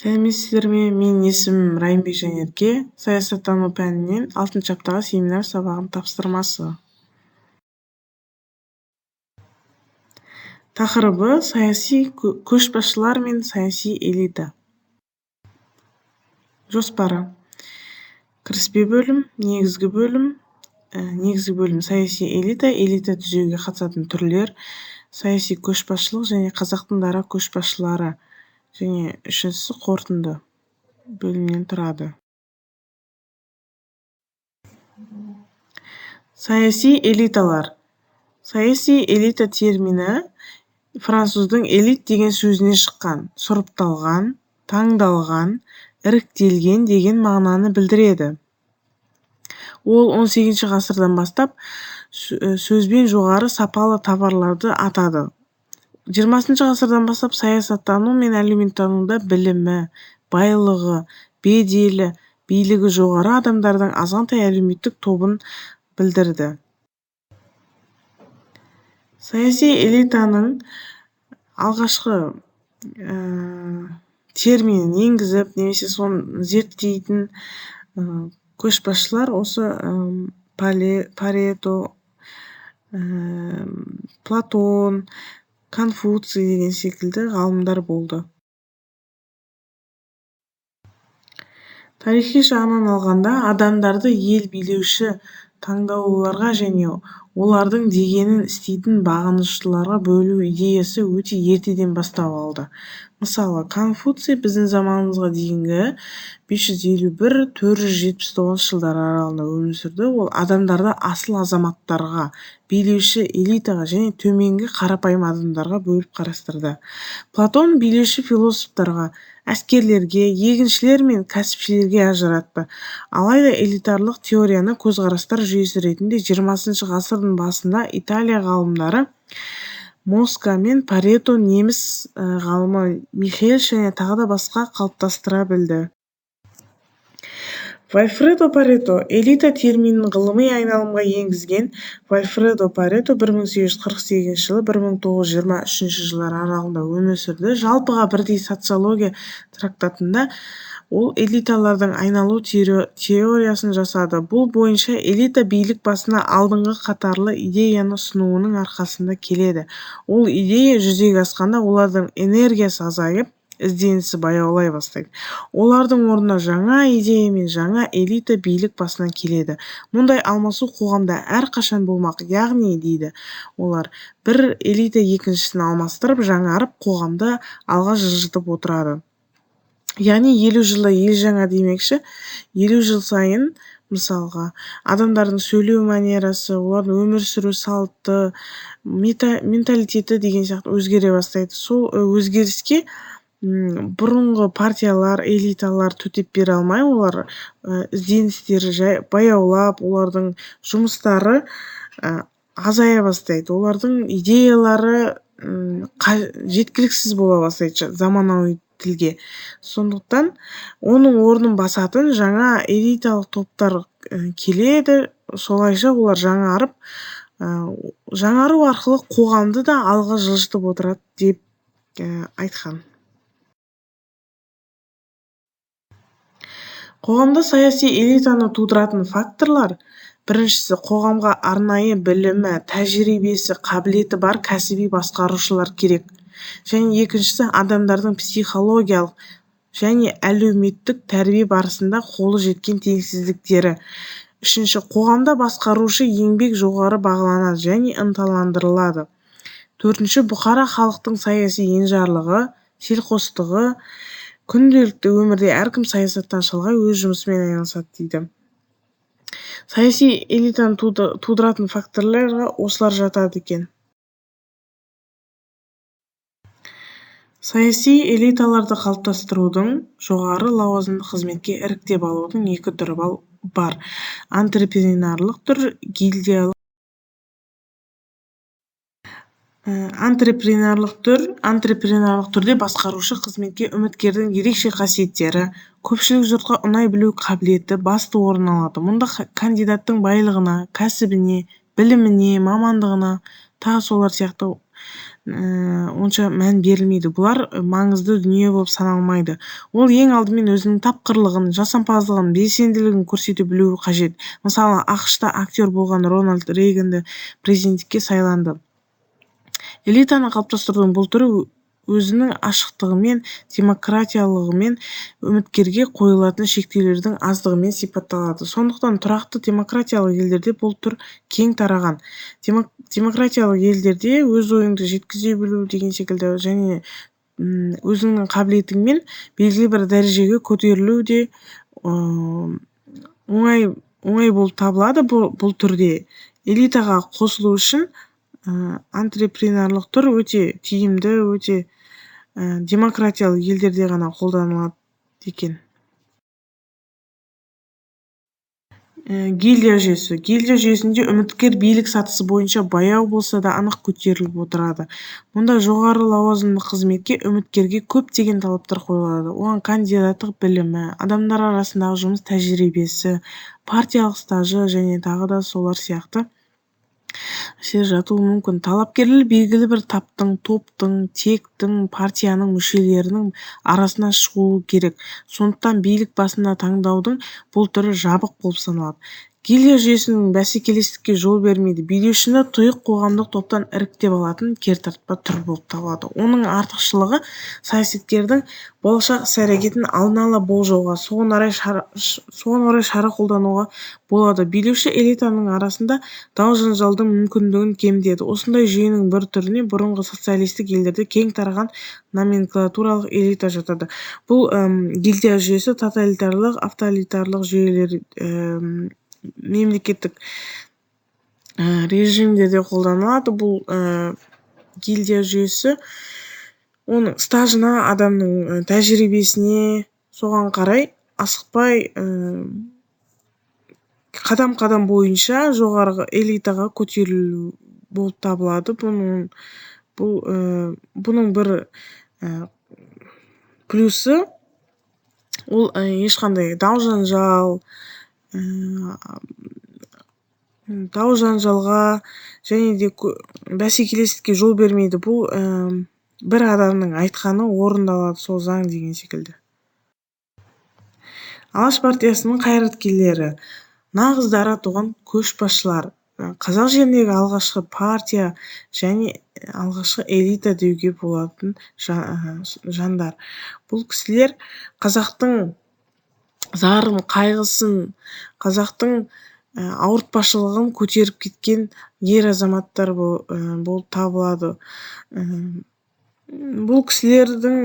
Сәлеметсіздер ме? Менің есімім Райымбек Жанерке. Саясаттану пәнінен 6 аптаға семинар сабағын тапсырмасы. Тақырыбы саяси көшбасшылар мен саяси элита. Жоспары. Кіріспе бөлім, негізгі бөлім саяси элита, элита түзеуге қатысатын түрлер, саяси көшбасшылық және қазақтың дара көшбасшылары және үшіншісі қорытынды бөлімнен тұрады. Саяси элиталар. Саяси элита термині француздың элит деген сөзінен шыққан, сұрыпталған, таңдалған, іріктелген деген мағынаны білдіреді. Ол 18 ғасырдан бастап сөзбен жоғары сапалы товарларды атады. 20 ғасырдан бастап саясаттану мен әлеуметтануда білімі, байлығы, беделі, билігі жоғары адамдардың азғантай әлеуметтік тобын білдірді. Саяси элитаның алғашқы терминін енгізіп, немесе соны зерттейтін көшбасшылар осы Парето, Платон, Конфуций деген секілді ғалымдар болды. Тарихи жағынан алғанда, адамдарды ел билеуші таңдауларға және олардың дегенін істейтін бағыныштыларға бөлу идеясы өте ертеден бастау алды. Мысалы, Конфуций біздің заманымызға дейінгі 551-479 жылдар аралығында өмір сүрді. Ол адамдарды асыл азаматтарға, билеуші элитаға және төменгі қарапайым адамдарға бөліп қарастырды. Платон билеуші философтарға, әскерлерге, егіншілер мен кәсіпшілерге ажыратты. Алайда элитарлық теорияны көзқарастар жүйесі ретінде 20 ғасырдың басында Италия ғалымдары Моска мен Парето, неміс ғалымы Михель және тағы да басқа қалыптастыра білді. Вальфредо Парето элита терминін ғылыми айналымға енгізген. Вальфредо Парето 1848 жылы 1923 жылдар аралығында өмір сүрді. Жалпыға бірдей социология трактатында ол элиталардың айналу теориясын жасады. Бұл бойынша элита билік басына алдыңғы қатарлы идеяны ұсынуының арқасында келеді. Ол идея жүзеге асқанда олардың энергиясы азайып, ізденісі баяулай бастайды. Олардың орнына жаңа идея мен жаңа элита билік басына келеді. Мұндай алмасу қоғамда әрқашан болмақ, яғни дейді олар, бір элита екіншісін алмастырып, жаңарып, қоғамда алға жылжытып отырады. Яғни 50 жылда ел жаңа демекші, 50 жыл сайын мысалға адамдардың сөйлеу манерасы, олардың өмір сүру салты, менталитеті деген сияқты өзгере бастайды. Сол өзгеріске бұрынғы партиялар, элиталар төтеп бере алмай, олар ізденістері баяулап, олардың жұмыстары азая бастайды. Олардың идеялары жеткіліксіз бола бастайды заманауи тілге. Сондықтан оның орнын басатын жаңа элиталық топтар келеді. Солайша олар жаңару арқылы қоғамды да алға жылжытып отырады деп айтқан. Қоғамда саяси элитаны тудыратын факторлар: біріншісі, қоғамға арнайы білімі, тәжірибесі, қабілеті бар кәсіби басқарушылар керек. Және екіншісі, адамдардың психологиялық және әлеуметтік тәрбие барысында қолы жеткен теңсіздіктері. Үшінші, қоғамда басқарушы еңбек жоғары бағаланады және ынталандырылады. Төртінші, бұқара халықтың саяси енжарлығы, селқостығы. Күнделікті өмірде әркім саясаттан шалғай өз жұмысымен айналысады дейді. Саяси элитаны тудыратын факторларға осылар жатады екен. Саяси элиталарды қалыптастырудың жоғары лауазымды қызметке іріктеп алудың екі түрі бар. Антрепренерлік түр, гильдиялық. Антрепренерлік түрде басқарушы қызметке үміткердің ерекше қасиеттері, көпшілік жұртқа ұнай білу қабілеті басты орын алады. Мұнда кандидаттың байлығына, кәсібіне, біліміне, мамандығына, тағы солар сияқты онша мән берілмейді. Бұлар маңызды дүние болып саналмайды. Ол ең алдымен өзінің тапқырлығын, жасампаздығын, белсенділігін көрсете білуі қажет. Мысалы, ақш-та актер болған Рональд Рейганды президенттікке сайланды. Элитаны қалыптастырудың бұл түрі өзінің ашықтығымен, демократиялығымен үміткерге қойылатын шектеулердің аздығымен сипатталады. Сондықтан тұрақты демократиялық елдерде бұл түр кең тараған. Демократиялық елдерде өз ойыңды жеткізе білу деген секілді және өзіңнің қабілетіңмен белгілі бір дәрежеге көтерілу де оңай болып табылады. Бұл түрде элитаға қосылу үшін антрепренерлік түр өте тиімді, өте демократиялық елдерде ғана қолданылады екен. Гильдия жүйесі. Гильдия жүйесінде үміткер билік сатысы бойынша баяу болса да анық көтеріліп отырады. Мұнда жоғары лауазымды қызметке үміткерге көптеген талаптар қойылады. Оған кандидаттық білімі, адамдар арасындағы жұмыс тәжірибесі, партиялық стажы және тағы да солар сияқты әсер жатуы мүмкін. Талапкерлер белгілі бір таптың, топтың, тектің, партияның мүшелерінің арасынан шығуы керек. Сондықтан билік басында таңдаудың бұл түрі жабық болып саналады. Гильдия жүйесінің бәсекелестікке жол бермейді. Билеушіні тұйық қоғамдық топтан іріктеп алатын кертартпа түр болып табылады. Оның артықшылығы саясаткердің болашақ іс-әрекетін алдын ала болжауға, соған орай шара қолдануға болады. Билеуші элитаның арасында дау-жанжалдың мүмкіндігін кемітеді. Осындай жүйенің бір түріне бұрынғы социалистік елдерде кең тараған номенклатуралық элита жатады. Бұл гильдия жүйесі тоталитарлық, авторитарлық жүйелер мемлекеттік режимдерде қолданылады. Бұл гильдия жүйесі оның стажына, адамның тәжірибесіне, соған қарай асықпай қадам-қадам бойынша жоғарғы элитаға көтерілу болып табылады. Бұның бір плюсы ол ешқандай дау-жанжалға және де бәсекелестікке жол бермейді. Бұл бір адамның айтқаны орындалады, сол заң деген секілді. Алаш партиясының қайраткерлері, нағыз дара туған көшбасшылар, қазақ жеріндегі алғашқы партия және алғашқы элита деуге болатын жандар. Бұл кісілер қазақтың зарын, қайғысын, қазақтың ауыртпашылығын көтеріп кеткен ер азаматтар болып табылады. Бұл кісілердің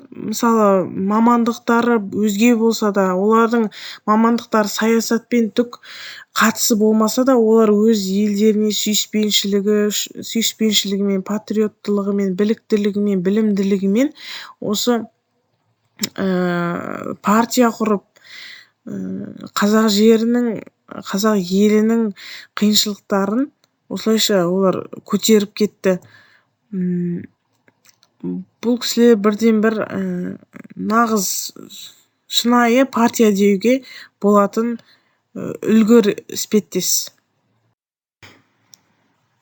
мысалы мамандықтары өзге болса да, олардың мамандықтары саясатпен түк қатысы болмаса да, олар өз елдеріне сүйіспеншілігімен, патриоттылығымен, біліктілігімен, білімділігімен осы партия құрып, қазақ жерінің, қазақ елінің қиыншылықтарын осылайша олар көтеріп кетті. Бұл кісілер бірден бір нағыз шынайы партия деуге болатын үлгір іспеттес.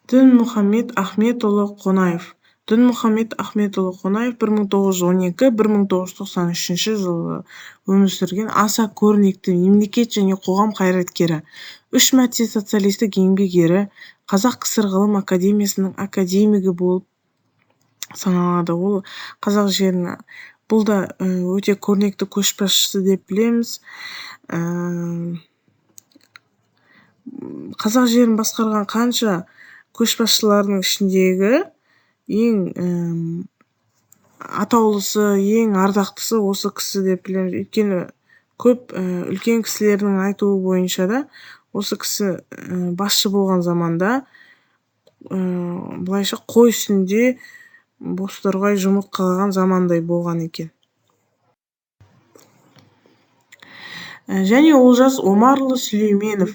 Дінмұхамед Ахметұлы Қонаев. Дінмұхамед Ахметұлы Қонаев 1912-1993 жылы өмір сүрген аса көрнекті мемлекет және қоғам қайраткері, 3 мәрте социалистік еңбек ері, Қазақ КСР ғылым академиясының академигі болып саналады. Ол қазақ жерінің бұл да өте көрнекті көшбасшысы деп білеміз. Қазақ жерін басқарған қанша көшбасшылардың ішіндегі ең атаулысы, ең ардақтысы осы кісі деп білеміз. Өйткені көп үлкен кісілердің айтуы бойынша да осы кісі басшы болған заманда былайша қой үстінде бозторғай жұмыртқалаған замандай болған екен. Және Олжас Омарұлы Сүлейменов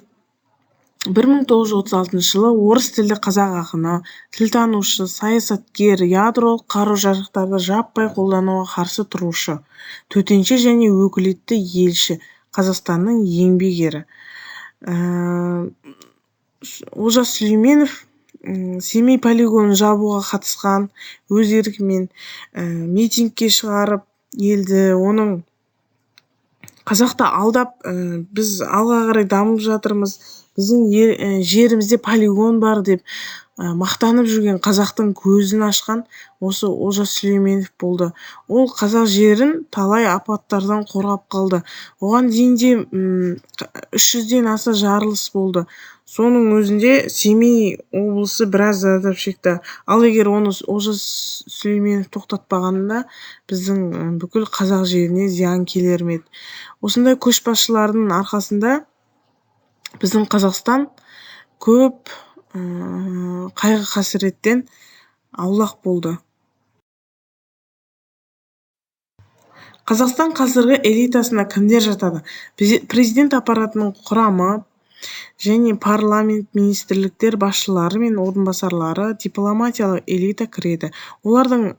1936 жылы орыс тілді қазақ ақыны, тілтанушы, саясаткер, ядролық қару-жарақтарды жаппай қолдануға қарсы тұрушы, төтенше және өкілетті елші, Қазақстанның еңбек ері. Олжас Сүлейменов Семей полигонын жабуға қатысқан, өз еркімен митингке шығарып елді, оның қазақты алдап, біз алға қарай дамып жатырмыз, біздің жерімізде полигон бар деп мақтанып жүрген қазақтың көзін ашқан осы Олжас Сүлейменов болды. Ол қазақ жерін талай апаттардан қорғап қалды. Оған дейін де 300-ден аса жарылыс болды. Соның өзінде Семей облысы біраз зардап шекті. Ал егер оны Олжас Сүлейменов тоқтатпағанда, біздің бүкіл қазақ жеріне зиян келер ме еді. Осындай көшбасшылардың арқасында біздің Қазақстан көп қайғы қасіреттен аулақ болды. Қазақстан қазіргі элитасына кімдер жатады? Президент аппаратының құрамы және парламент, министрліктер басшылары мен орынбасарлары, дипломатиялық элита кіреді. Олардың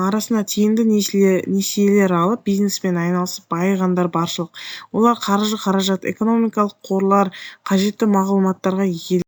арасына тиімді несиелер алып, бизнеспен айналысып байығандар баршылық. Олар қаражат, экономикалық қорлар, қажетті мағлұматтарға ие.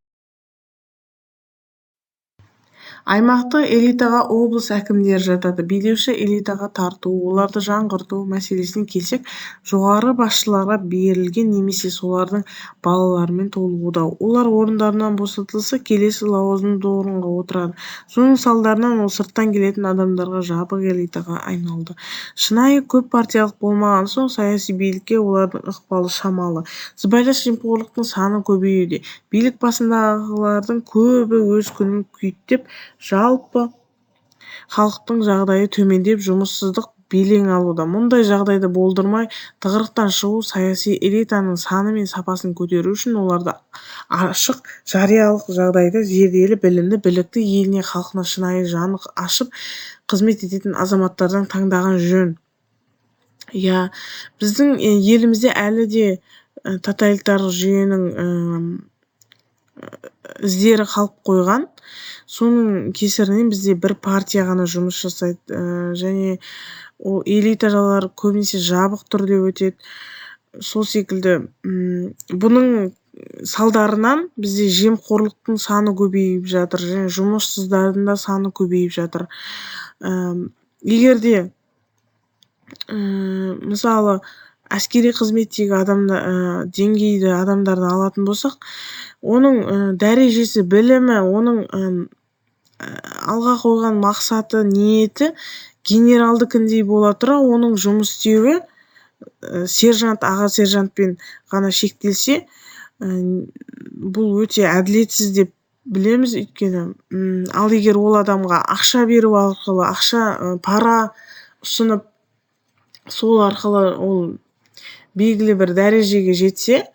Аймақтық элитаға облыс әкімдері жатады. Билеуші элитаға тарту, оларды жаңғырту мәселесіне келсек, жоғары басшыларға берілген немесе солардың балаларымен толығуда. Олар орындарынан босатылса, келесі лауазымды орынға отырады. Соның салдарынан ол сырттан келетін адамдарға жабық элитаға айналды. Шынайы көп партиялық болмаған соң, саяси билікке олардың ықпалы шамалы. Сыбайлас жемқорлықтың саны көбеюде. Билік басындағылардың көбі өз күнін күйттеп, жалпы халықтың жағдайы төмендеп, жұмыссыздық белең алуда. Мұндай жағдайды болдырмай, тығырықтан шығу, саяси элитаның саны мен сапасын көтеру үшін оларды ашық, жариялық жағдайда зерделі, білімді, білікті, еліне, халқына шынайы жаны ашып қызмет ететін азаматтардан таңдаған жөн. Біздің елімізде әлі де тоталитарлық жүйенің іздері қалып қойған. Соның кесірінен бізде бір партия ғана жұмыс жасайды, және ол элиталар көбінесе жабық түрде өтеді. Сол секілді бұның салдарынан бізде жемқорлықтың саны көбейіп жатыр, және жұмыссыздардың да саны көбейіп жатыр. Егерде мысалы әскери қызметтегі деңгейді адамдарды алатын болсақ, оның дәрежесі, білімі, оның алға қойған мақсаты, ниеті генералдыкіндей бола тұра, оның жұмыс істеуі сержант, аға сержантпен ғана шектелсе, бұл өте әділетсіз деп білеміз. Өйткені ал егер ол адамға ақша беру арқылы, пара ұсынып, сол арқылы ол белгілі бір дәрежеге жетсе,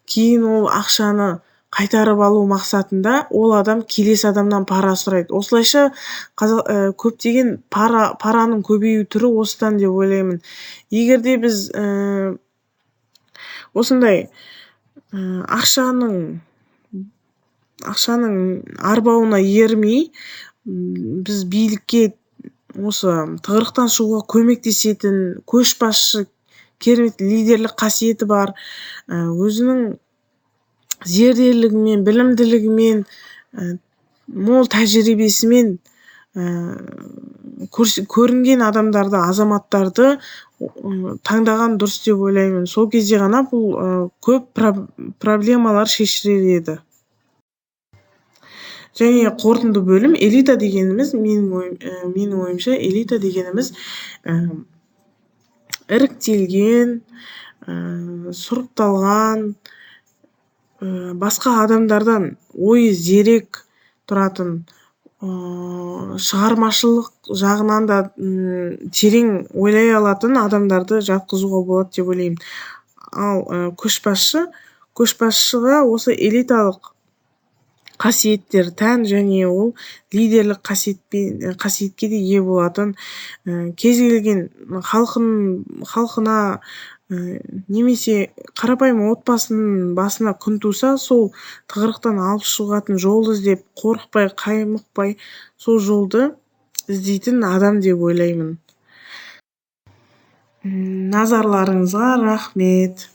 кейін ол ақшаны қайтарып алу мақсатында ол адам келесі адамнан пара сұрайды. Осылайша көптеген параның көбею түрі осыдан деп ойлаймын. Егерде біз осындай ақшаның арбауына ермей, біз билікке осы тығырықтан шығуға көмектесетін көшбасшы, керемет лидерлік қасиеті бар, өзінің зерделілігімен, білімділігімен, мол тәжірибесімен көрінген адамдарды, азаматтарды таңдаған дұрыс деп ойлаймын. Сол кезде ғана бұл көп проблемалар шешілер еді. Және қорытынды бөлім, элита дегеніміз, менің ойымша, элита дегеніміз іріктелген, сұрыпталған, басқа адамдардан ойы зерек тұратын, шығармашылық жағынан да терең ойлай алатын адамдарды жатқызуға болады деп ойлаймын. Ал көшбасшыға осы элиталық қасиеттер тән, және ол лидерлік қасиетке де ие болатын, кез келген халқына немесе қарапайым отбасының басына күн туса, сол тығырықтан алып шығатын жол іздеп, қорықпай, қаймықпай, сол жолды іздейтін адам деп ойлаймын. Назарларыңызға рахмет.